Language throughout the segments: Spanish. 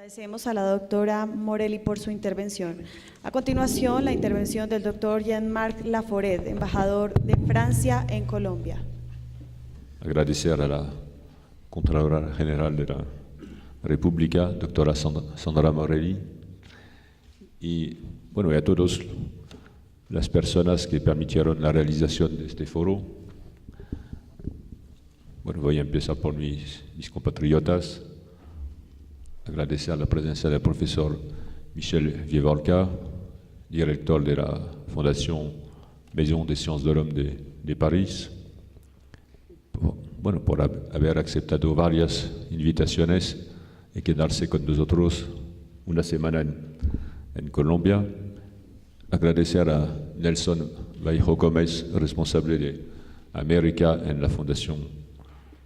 Agradecemos a la doctora Morelli por su intervención. A continuación, la intervención del doctor Jean-Marc Laforet, embajador de Francia en Colombia. Agradecer a la Contralora General de la República, doctora Sandra Morelli, y bueno, y a todas las personas que permitieron la realización de este foro. Bueno, voy a empezar por mis compatriotas. Agradecer la presencia del profesor Michel Vieux-Volcat, director de la Fundación Maison des Sciences de l'Homme de París, por haber aceptado varias invitaciones y quedarse con nosotros una semana en Colombia. Agradecer a Nelson Vallejo Gómez, responsable de América en la Fundación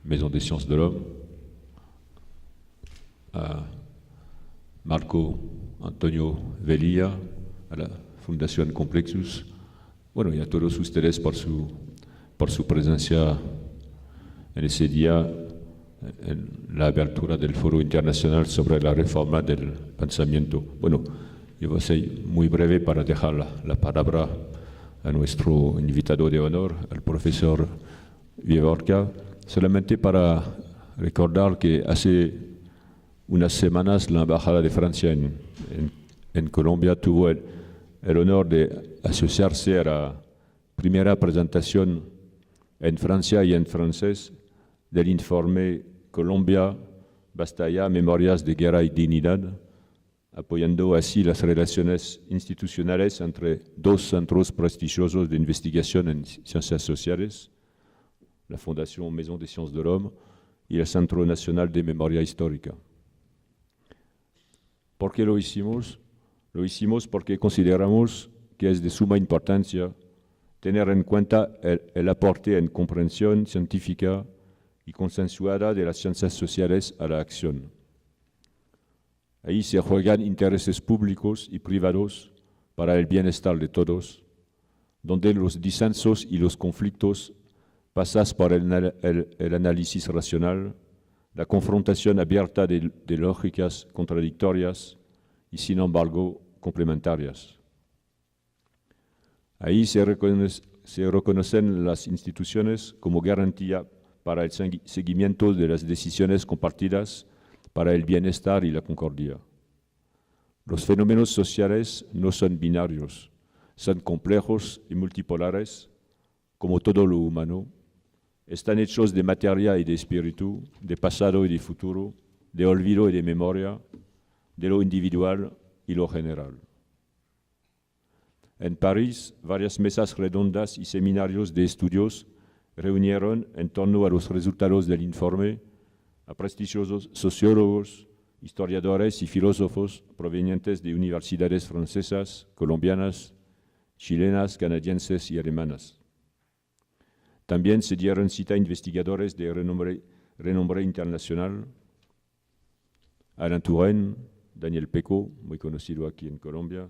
Maison des Sciences de l'Homme, a Marco Antonio Velilla, a la Fundación Complexus, y a todos ustedes por su presencia en ese día, en la apertura del Foro Internacional sobre la Reforma del Pensamiento. Yo voy a ser muy breve para dejar la palabra a nuestro invitado de honor, al profesor Vieux-Volcat, solamente para recordar que hace unas semanas la Embajada de Francia en Colombia tuvo el honor de asociarse a la primera presentación en Francia y en francés del informe Colombia, Basta ya, Memorias de Guerra y Dignidad, apoyando así las relaciones institucionales entre dos centros prestigiosos de investigación en ciencias sociales, la Fundación Maison des Sciences de l'Homme y el Centro Nacional de Memoria Histórica. ¿Por qué lo hicimos? Lo hicimos porque consideramos que es de suma importancia tener en cuenta el aporte en comprensión científica y consensuada de las ciencias sociales a la acción. Ahí se juegan intereses públicos y privados para el bienestar de todos, donde los disensos y los conflictos pasan por el análisis racional, la confrontación abierta de lógicas contradictorias y, sin embargo, complementarias. Ahí se reconocen las instituciones como garantía para el seguimiento de las decisiones compartidas para el bienestar y la concordia. Los fenómenos sociales no son binarios, son complejos y multipolares, como todo lo humano. Están hechos de materia y de espíritu, de pasado y de futuro, de olvido y de memoria, de lo individual y lo general. En París, varias mesas redondas y seminarios de estudios reunieron en torno a los resultados del informe a prestigiosos sociólogos, historiadores y filósofos provenientes de universidades francesas, colombianas, chilenas, canadienses y alemanas. También se dieron cita a investigadores de renombre internacional, Alain Touraine, Daniel Peco, muy conocido aquí en Colombia,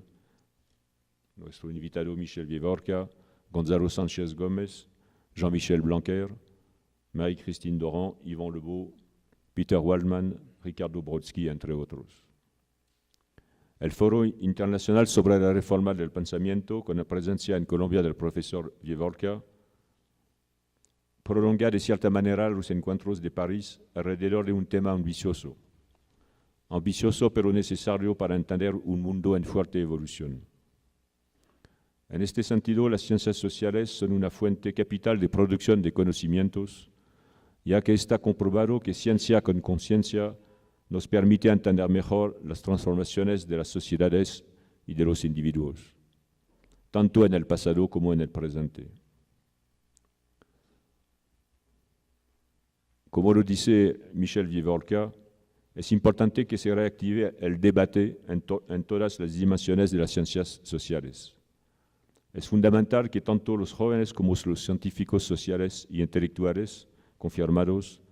nuestro invitado Michel Vieux-Volcat, Gonzalo Sánchez Gómez, Jean-Michel Blanquer, Marie-Christine Doran, Yvon Lebeau, Peter Waldman, Ricardo Brodsky, entre otros. El Foro Internacional sobre la Reforma del Pensamiento, con la presencia en Colombia del profesor Vieux-Volcat, prolonga de cierta manera los encuentros de París alrededor de un tema ambicioso pero necesario para entender un mundo en fuerte evolución. En este sentido, las ciencias sociales son una fuente capital de producción de conocimientos, ya que está comprobado que ciencia con conciencia nos permite entender mejor las transformaciones de las sociedades y de los individuos, tanto en el pasado como en el presente. Como lo dice Michel Vieux-Volcat, es importante que se reactive el debate en todas las dimensiones de las ciencias sociales. Es fundamental que tanto los jóvenes como los científicos sociales y intelectuales confirmados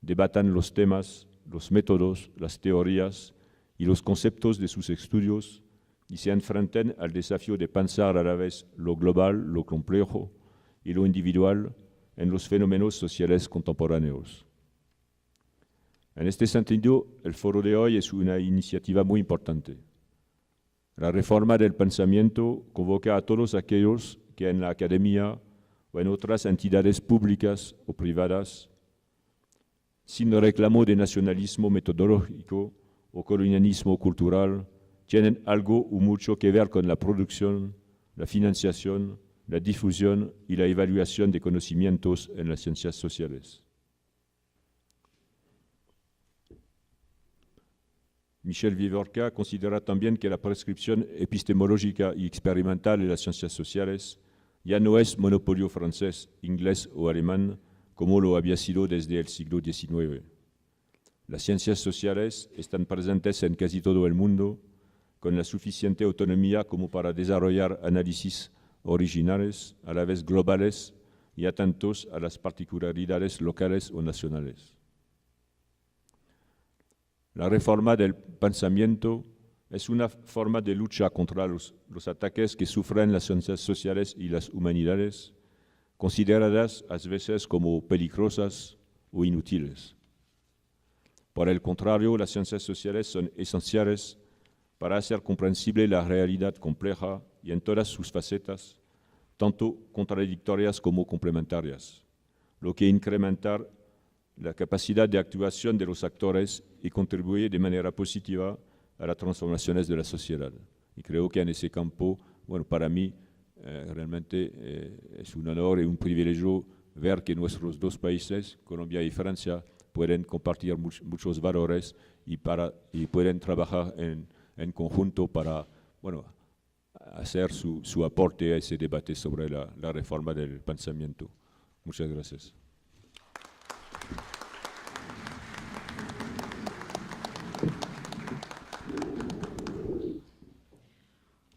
debatan los temas, los métodos, las teorías y los conceptos de sus estudios y se enfrenten al desafío de pensar a la vez lo global, lo complejo y lo individual en los fenómenos sociales contemporáneos. En este sentido, el foro de hoy es una iniciativa muy importante. La reforma del pensamiento convoca a todos aquellos que en la academia o en otras entidades públicas o privadas, sin reclamo de nacionalismo metodológico o colonialismo cultural, tienen algo o mucho que ver con la producción, la financiación, la difusión y la evaluación de conocimientos en las ciencias sociales. Michel Vivorca considera también que la prescripción epistemológica y experimental de las ciencias sociales ya no es monopolio francés, inglés o alemán, como lo había sido desde el siglo XIX. Las ciencias sociales están presentes en casi todo el mundo, con la suficiente autonomía como para desarrollar análisis originales, a la vez globales y atentos a las particularidades locales o nacionales. La reforma del pensamiento es una forma de lucha contra los ataques que sufren las ciencias sociales y las humanidades, consideradas a veces como peligrosas o inútiles. Por el contrario, las ciencias sociales son esenciales para hacer comprensible la realidad compleja y en todas sus facetas, tanto contradictorias como complementarias, lo que incrementa la capacidad de actuación de los actores y contribuye de manera positiva a las transformaciones de la sociedad. Y creo que en ese campo, bueno, para mí realmente es un honor y un privilegio ver que nuestros dos países, Colombia y Francia, pueden compartir muchos valores y pueden trabajar en conjunto para, bueno, hacer su aporte a ese debate sobre la reforma del pensamiento. Muchas gracias.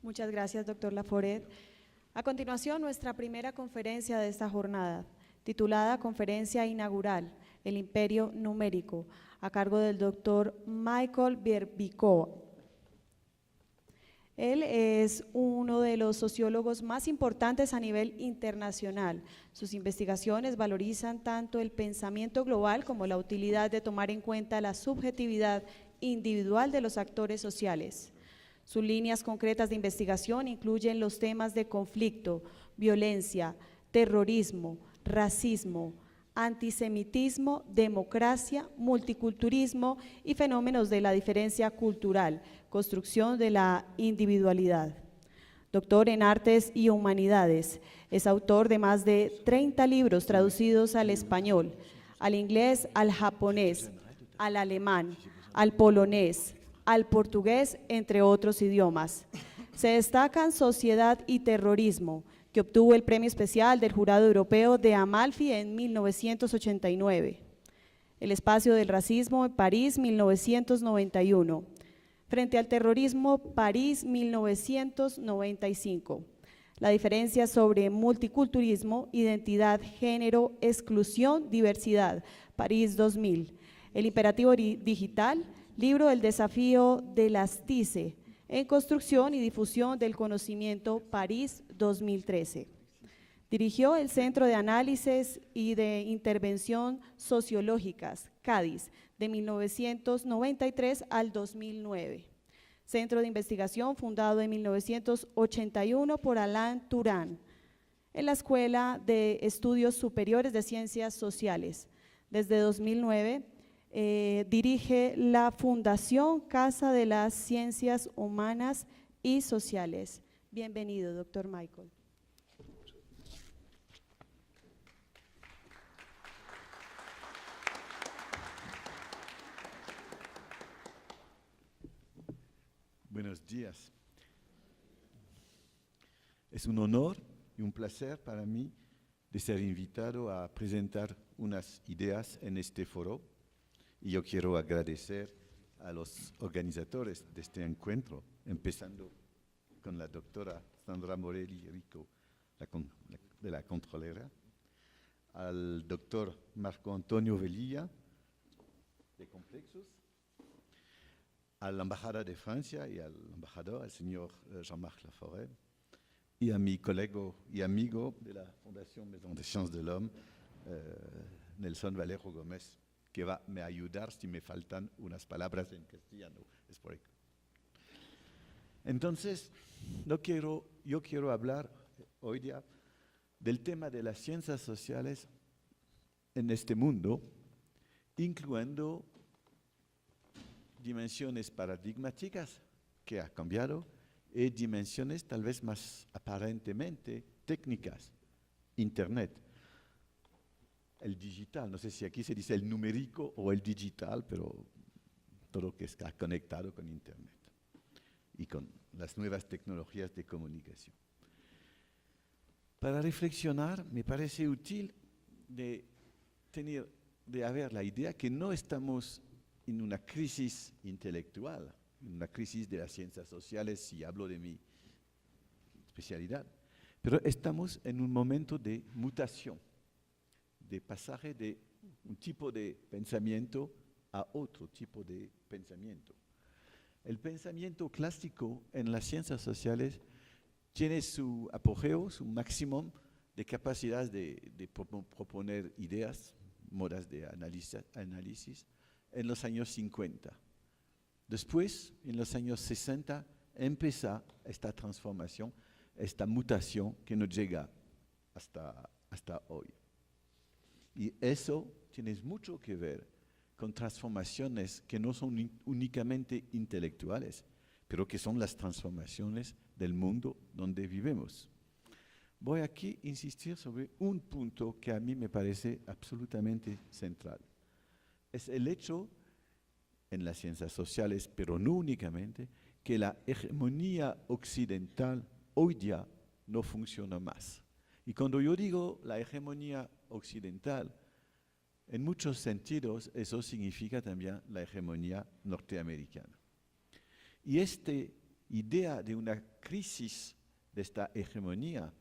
Muchas gracias, doctor Laforet. A continuación, nuestra primera conferencia de esta jornada, titulada Conferencia Inaugural, El Imperio Numérico, a cargo del doctor Michael Berbikow. Él es uno de los sociólogos más importantes a nivel internacional. Sus investigaciones valorizan tanto el pensamiento global como la utilidad de tomar en cuenta la subjetividad individual de los actores sociales. Sus líneas concretas de investigación incluyen los temas de conflicto, violencia, terrorismo, racismo, antisemitismo, democracia, multiculturalismo y fenómenos de la diferencia cultural, construcción de la individualidad. Doctor en Artes y Humanidades, es autor de más de 30 libros traducidos al español, al inglés, al japonés, al alemán, al polonés, al portugués, entre otros idiomas. Se destacan Sociedad y Terrorismo, que obtuvo el premio especial del Jurado Europeo de Amalfi en 1989. El espacio del racismo en París, 1991. Frente al terrorismo, París, 1995. La diferencia sobre multiculturalismo, identidad, género, exclusión, diversidad, París, 2000. El imperativo digital, libro El desafío de las TICE, en construcción y difusión del conocimiento, París, 2013. Dirigió el Centro de Análisis y de Intervención Sociológicas, Cádiz, de 1993 al 2009. Centro de investigación fundado en 1981 por Alain Turán, en la Escuela de Estudios Superiores de Ciencias Sociales. Desde 2009, dirige la Fundación Casa de las Ciencias Humanas y Sociales. Bienvenido, doctor Michael. Buenos días. Es un honor y un placer para mí de ser invitado a presentar unas ideas en este foro. Y yo quiero agradecer a los organizadores de este encuentro, empezando con la doctora Sandra Morelli Rico, de la Controlera, al doctor Marco Antonio Velilla, de Complexus, a la Embajada de Francia y al embajador, al señor Jean-Marc Laforet, y a mi colega y amigo de la Fundación Maison des Sciences de l'Homme, Nelson Valero Gómez, que va a ayudar si me faltan unas palabras en castellano. Es por ahí. Entonces, yo quiero hablar hoy día del tema de las ciencias sociales en este mundo, incluyendo dimensiones paradigmáticas que ha cambiado y dimensiones tal vez más aparentemente técnicas. Internet, el digital, no sé si aquí se dice el numérico o el digital, pero todo lo que está conectado con Internet y con las nuevas tecnologías de comunicación. Para reflexionar, me parece útil de haber la idea que no estamos en una crisis intelectual, en una crisis de las ciencias sociales, si hablo de mi especialidad, pero estamos en un momento de mutación, de pasaje de un tipo de pensamiento a otro tipo de pensamiento. El pensamiento clásico en las ciencias sociales tiene su apogeo, su máximo de capacidad de proponer ideas, modas de análisis en los años 50. Después, en los años 60, empieza esta transformación, esta mutación que nos llega hasta hoy. Y eso tiene mucho que ver con transformaciones que no son únicamente intelectuales, pero que son las transformaciones del mundo donde vivimos. Voy aquí a insistir sobre un punto que a mí me parece absolutamente central. Es el hecho, en las ciencias sociales, pero no únicamente, que la hegemonía occidental hoy día no funciona más. Y cuando yo digo la hegemonía occidental, en muchos sentidos eso significa también la hegemonía norteamericana. Y esta idea de una crisis de esta hegemonía,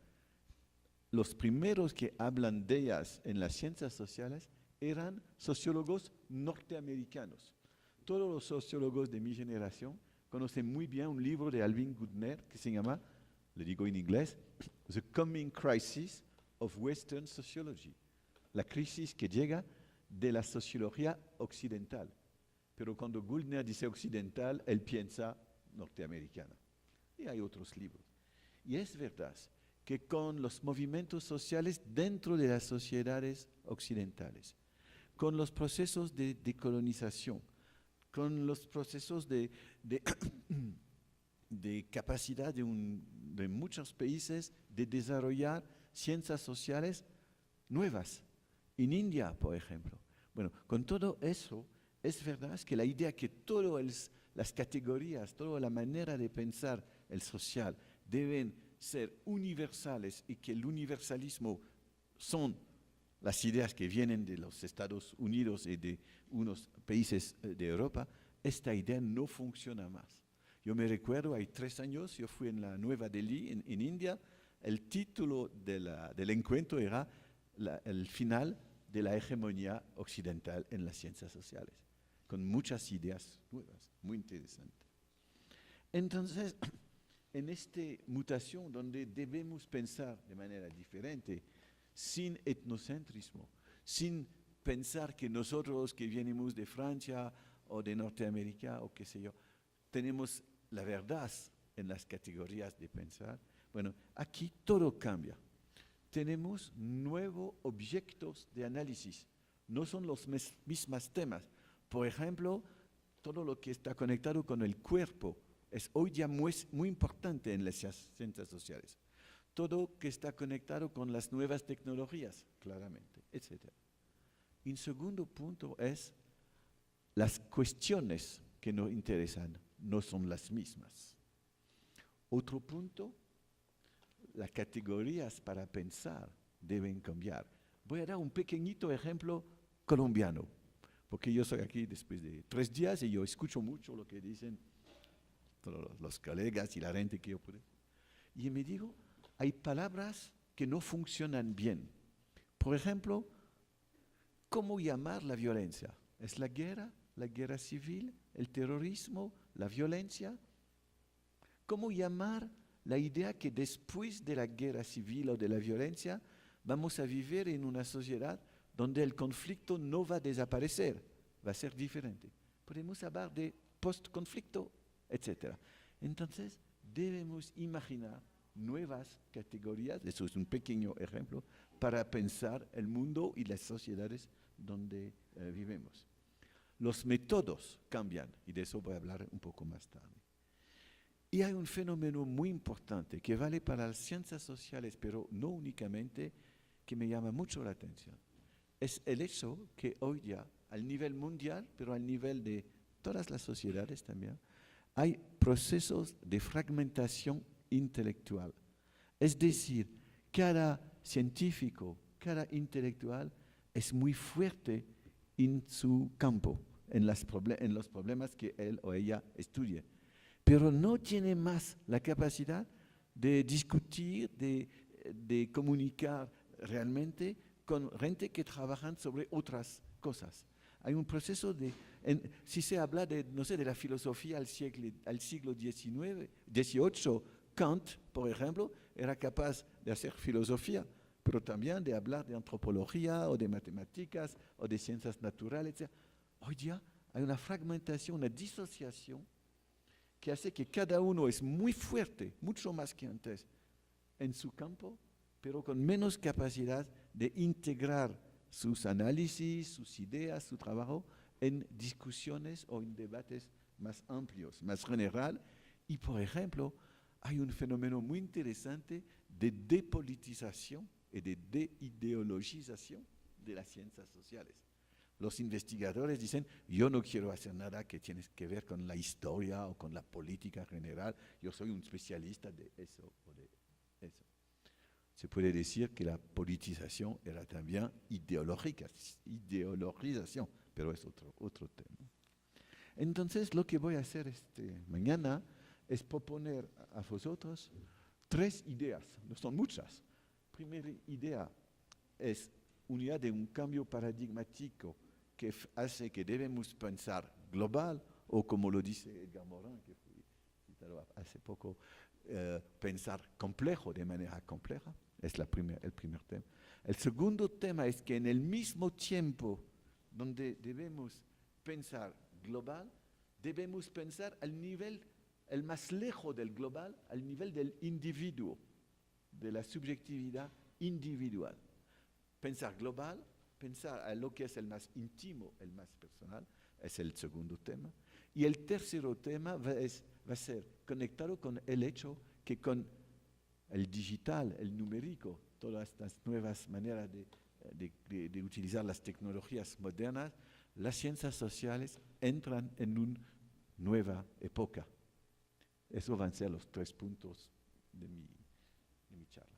los primeros que hablan de ellas en las ciencias sociales eran sociólogos norteamericanos. Todos los sociólogos de mi generación conocen muy bien un libro de Alvin Goodner que se llama, le digo en inglés, The Coming Crisis of Western Sociology, la crisis que llega de la sociología occidental. Pero cuando Goodner dice occidental, él piensa norteamericana. Y hay otros libros. Y es verdad que con los movimientos sociales dentro de las sociedades occidentales, con los procesos de decolonización, con los procesos de capacidad de muchos países de desarrollar ciencias sociales nuevas. En India, por ejemplo. Bueno, con todo eso, es verdad que la idea que todas las categorías, toda la manera de pensar el social deben ser universales y que el universalismo son las ideas que vienen de los Estados Unidos y de unos países de Europa, esta idea no funciona más. Yo me recuerdo, hay 3 años, yo fui en la Nueva Delhi, en India, el título del encuentro era el final de la hegemonía occidental en las ciencias sociales, con muchas ideas nuevas, muy interesantes. Entonces, en esta mutación donde debemos pensar de manera diferente, sin etnocentrismo, sin pensar que nosotros que venimos de Francia o de Norteamérica o qué sé yo, tenemos la verdad en las categorías de pensar. Bueno, aquí todo cambia. Tenemos nuevos objetos de análisis, no son los mismos temas. Por ejemplo, todo lo que está conectado con el cuerpo es hoy ya muy importante en las ciencias sociales. Todo que está conectado con las nuevas tecnologías, claramente, etc. Y un segundo punto es las cuestiones que nos interesan no son las mismas. Otro punto, las categorías para pensar deben cambiar. Voy a dar un pequeñito ejemplo colombiano, porque yo soy aquí después de 3 días y yo escucho mucho lo que dicen todos los colegas y la gente que yo puedo. Y me digo, hay palabras que no funcionan bien. Por ejemplo, ¿cómo llamar la violencia? ¿Es la guerra civil, el terrorismo, la violencia? ¿Cómo llamar la idea que después de la guerra civil o de la violencia vamos a vivir en una sociedad donde el conflicto no va a desaparecer, va a ser diferente. Podemos hablar de post-conflicto, etc. Entonces, debemos imaginar nuevas categorías, eso es un pequeño ejemplo, para pensar el mundo y las sociedades donde vivimos. Los métodos cambian, y de eso voy a hablar un poco más tarde. Y hay un fenómeno muy importante que vale para las ciencias sociales, pero no únicamente, que me llama mucho la atención. Es el hecho que hoy día, al nivel mundial, pero al nivel de todas las sociedades también, hay procesos de fragmentación intelectual. Es decir, cada científico, cada intelectual es muy fuerte en su campo, en los problemas que él o ella estudia, pero no tiene más la capacidad de discutir, de comunicar realmente con gente que trabajan sobre otras cosas. Hay un proceso si se habla de, no sé, de la filosofía al siglo XVIII, Kant, por ejemplo, era capaz de hacer filosofía, pero también de hablar de antropología o de matemáticas o de ciencias naturales, etc. Hoy día hay una fragmentación, una disociación que hace que cada uno es muy fuerte, mucho más que antes, en su campo, pero con menos capacidad de integrar sus análisis, sus ideas, su trabajo en discusiones o en debates más amplios, más general. Y, por ejemplo, hay un fenómeno muy interesante de depolitización y de deideologización de las ciencias sociales. Los investigadores dicen, yo no quiero hacer nada que tiene que ver con la historia o con la política general, yo soy un especialista de eso o de eso. Se puede decir que la politización era también ideologización, pero es otro tema. Entonces, lo que voy a hacer mañana es proponer a vosotros 3 ideas, no son muchas. Primera idea es una idea de un cambio paradigmático que hace que debemos pensar global, o como lo dice Edgar Morin, que fui citado hace poco, pensar complejo de manera compleja. Es el primer tema. El segundo tema es que en el mismo tiempo donde debemos pensar global, debemos pensar al nivel, el más lejos del global, al nivel del individuo, de la subjetividad individual. Pensar global, pensar a lo que es el más íntimo, el más personal, es el segundo tema. Y el tercer tema va a ser conectado con el hecho que con el digital, el numérico, todas estas nuevas maneras de utilizar las tecnologías modernas, las ciencias sociales entran en una nueva época. Esos van a ser los 3 puntos de mi charla.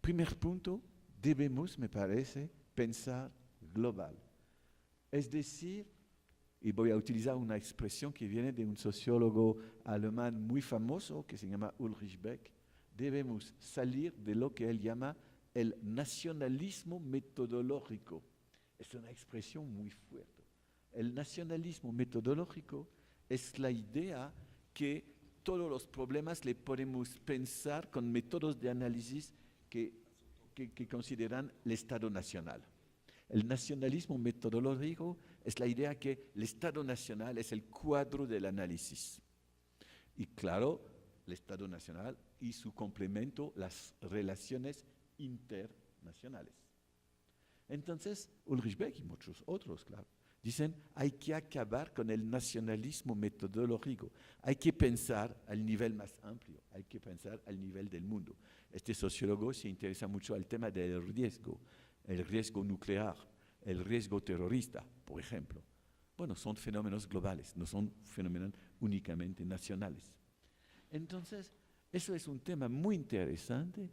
Primer punto, debemos, me parece, pensar global. Es decir, y voy a utilizar una expresión que viene de un sociólogo alemán muy famoso que se llama Ulrich Beck, debemos salir de lo que él llama el nacionalismo metodológico. Es una expresión muy fuerte. El nacionalismo metodológico es la idea que todos los problemas le podemos pensar con métodos de análisis que consideran el Estado nacional. El nacionalismo metodológico es la idea que el Estado nacional es el cuadro del análisis. Y claro, el Estado nacional y su complemento, las relaciones internacionales. Entonces, Ulrich Beck y muchos otros, claro, dicen, hay que acabar con el nacionalismo metodológico, hay que pensar al nivel más amplio, hay que pensar al nivel del mundo. Este sociólogo se interesa mucho al tema del riesgo, el riesgo nuclear, el riesgo terrorista, por ejemplo. Bueno, son fenómenos globales, no son fenómenos únicamente nacionales. Entonces, eso es un tema muy interesante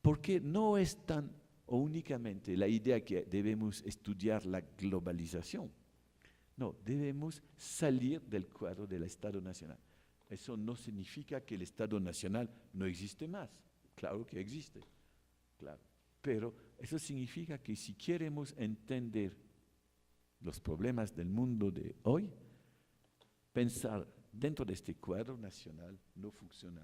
porque no es tan o únicamente la idea que debemos estudiar la globalización. No, debemos salir del cuadro del Estado nacional. Eso no significa que el Estado nacional no existe más. Claro que existe, claro. Pero eso significa que si queremos entender los problemas del mundo de hoy, pensar dentro de este cuadro nacional no funciona